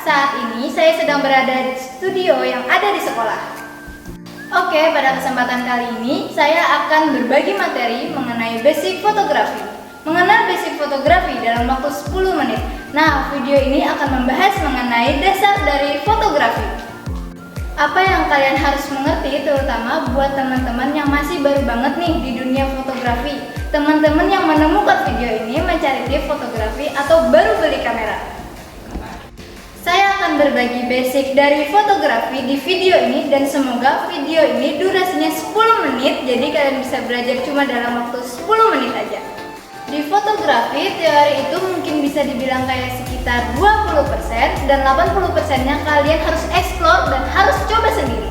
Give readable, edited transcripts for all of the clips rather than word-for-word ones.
saat ini saya sedang berada di studio yang ada di sekolah. Oke, pada kesempatan kali ini saya akan berbagi materi mengenai basic fotografi. Mengenal basic fotografi dalam waktu 10 menit. Nah, video ini akan membahas mengenai dasar dari fotografi. Apa yang kalian harus mengerti terutama buat teman-teman yang masih baru banget nih di dunia fotografi. Teman-teman yang menemukan video ini mencari tips fotografi atau baru beli kamera. Saya akan berbagi basic dari fotografi di video ini dan semoga video ini durasinya 10 menit jadi kalian bisa belajar cuma dalam waktu 10 menit aja. Di fotografi, teori itu mungkin bisa dibilang kayak sekitar 20% dan 80%-nya kalian harus explore dan harus coba sendiri.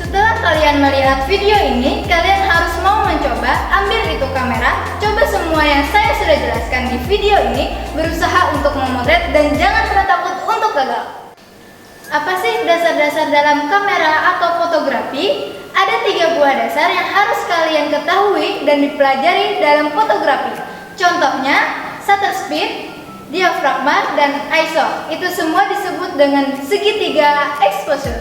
Setelah kalian melihat video ini, kalian harus mau mencoba, ambil itu kamera, coba semua yang saya sudah jelaskan di video ini, berusaha untuk memotret dan jangan pernah takut untuk gagal. Apa sih dasar-dasar dalam kamera atau fotografi? Ada 3 buah dasar yang harus kalian ketahui dan dipelajari dalam fotografi. Contohnya, shutter speed, diafragma, dan ISO. Itu semua disebut dengan segitiga exposure.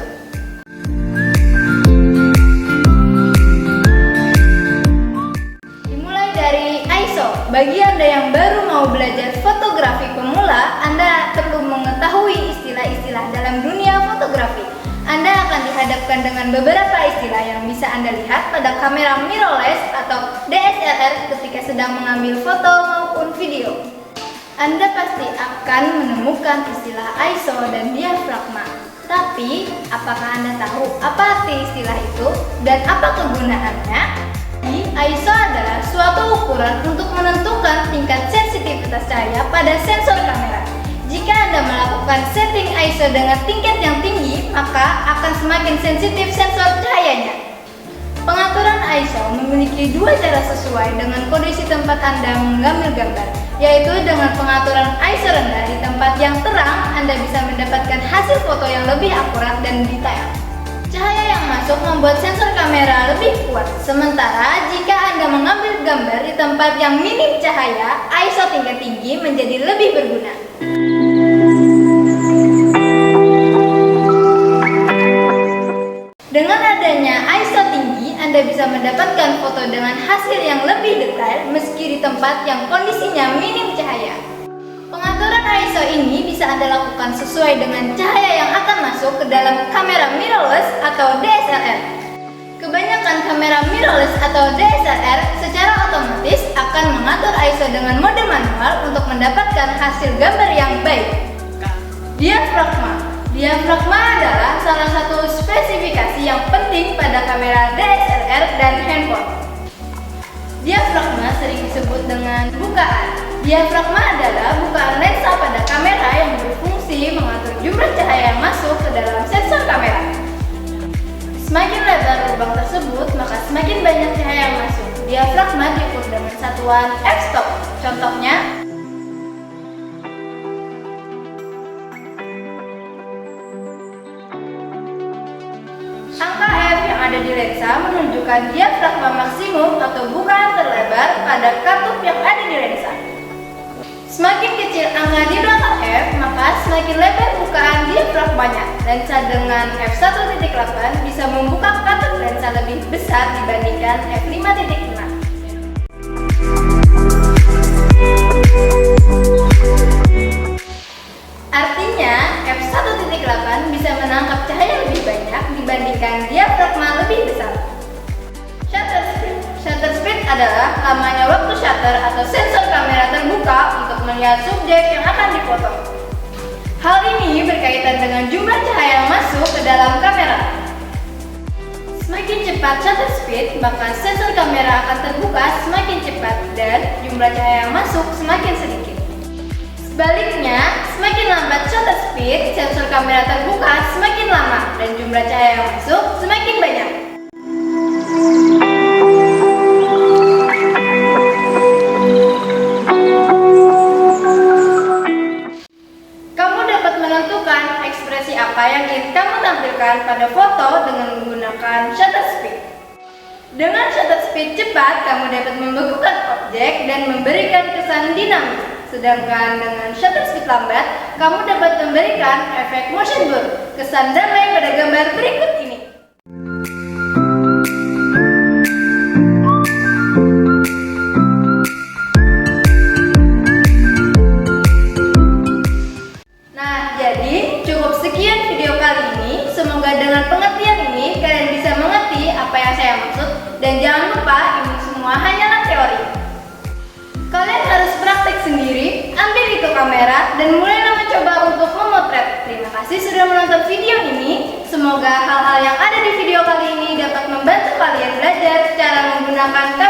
Dimulai dari ISO. Bagi Anda yang baru mau belajar fotografi pemula, Anda perlu mengetahui istilah-istilah dalam dunia fotografi. Anda akan dihadapkan dengan beberapa istilah yang bisa Anda lihat pada kamera mirrorless atau DSLR ketika sedang mengambil foto maupun video. Anda pasti akan menemukan istilah ISO dan diafragma. Tapi, apakah Anda tahu apa arti istilah itu dan apa kegunaannya? ISO adalah suatu ukuran untuk menentukan tingkat sensitivitas cahaya pada sensor kamera. Jika Anda melakukan setting ISO dengan tingkat yang tinggi, maka akan semakin sensitif sensor cahayanya. Pengaturan ISO memiliki 2 cara sesuai dengan kondisi tempat Anda mengambil gambar, yaitu dengan pengaturan ISO rendah di tempat yang terang, Anda bisa mendapatkan hasil foto yang lebih akurat dan detail. Cahaya yang masuk membuat sensor kamera lebih kuat, sementara jika Anda mengambil gambar di tempat yang minim cahaya, ISO tingkat tinggi menjadi lebih berguna. Dengan adanya ISO tinggi, Anda bisa mendapatkan foto dengan hasil yang lebih detail meski di tempat yang kondisinya minim cahaya. Pengaturan ISO ini bisa Anda lakukan sesuai dengan cahaya yang akan masuk ke dalam kamera mirrorless atau DSLR. Kebanyakan kamera mirrorless atau DSLR secara otomatis akan mengatur ISO dengan mode manual untuk mendapatkan hasil gambar yang baik. Diafragma adalah salah satu spesifikasi yang penting pada kamera DSLR dan handphone. Diafragma sering disebut dengan bukaan. Diafragma adalah bukaan lensa pada kamera yang berfungsi mengatur jumlah cahaya yang masuk ke dalam sensor kamera. Semakin lebar lubang tersebut, maka semakin banyak cahaya yang masuk. Diafragma diukur dengan satuan f-stop. Contohnya, angka f yang ada di lensa menunjukkan diafragma maksimum atau bukaan terlebar pada katup yang ada di lensa. Semakin kecil angka di belakang f, maka semakin lebar bukaan diafragmanya. Lensa dengan f1.8 bisa membuka katup lensa lebih besar dibandingkan f5.6. Artinya, f1.8 bisa menangkap cahaya lebih banyak dibandingkan diafragma lebih besar. Shutter speed adalah lamanya waktu shutter atau sensor kamera terbuka untuk melihat subjek yang akan difoto. Hal ini berkaitan dengan jumlah cahaya yang masuk ke dalam kamera. Semakin cepat shutter speed, maka sensor kamera akan terbuka semakin cepat dan jumlah cahaya yang masuk semakin sedikit. Sebaliknya, semakin lambat shutter speed, sensor kamera terbuka semakin lama dan jumlah cahaya yang masuk semakin banyak. Kamu dapat menentukan ekspresi apa yang ingin kamu tampilkan pada foto dengan menggunakan shutter speed. Dengan shutter speed cepat, kamu dapat membekukan objek dan memberikan kesan dinamis. Sedangkan dengan shutter speed lambat, kamu dapat memberikan efek motion blur, kesan damai pada gambar berikut ini. Nah, jadi cukup sekian video kali ini. Semoga dengan pengertian ini kalian bisa mengerti apa yang saya maksud. Dan jangan lupa, ini semua hanyalah teori. Kalian harus praktek sendiri, ambil itu kamera, dan mulailah mencoba untuk memotret. Terima kasih sudah menonton video ini. Semoga hal-hal yang ada di video kali ini dapat membantu kalian belajar cara menggunakan kamera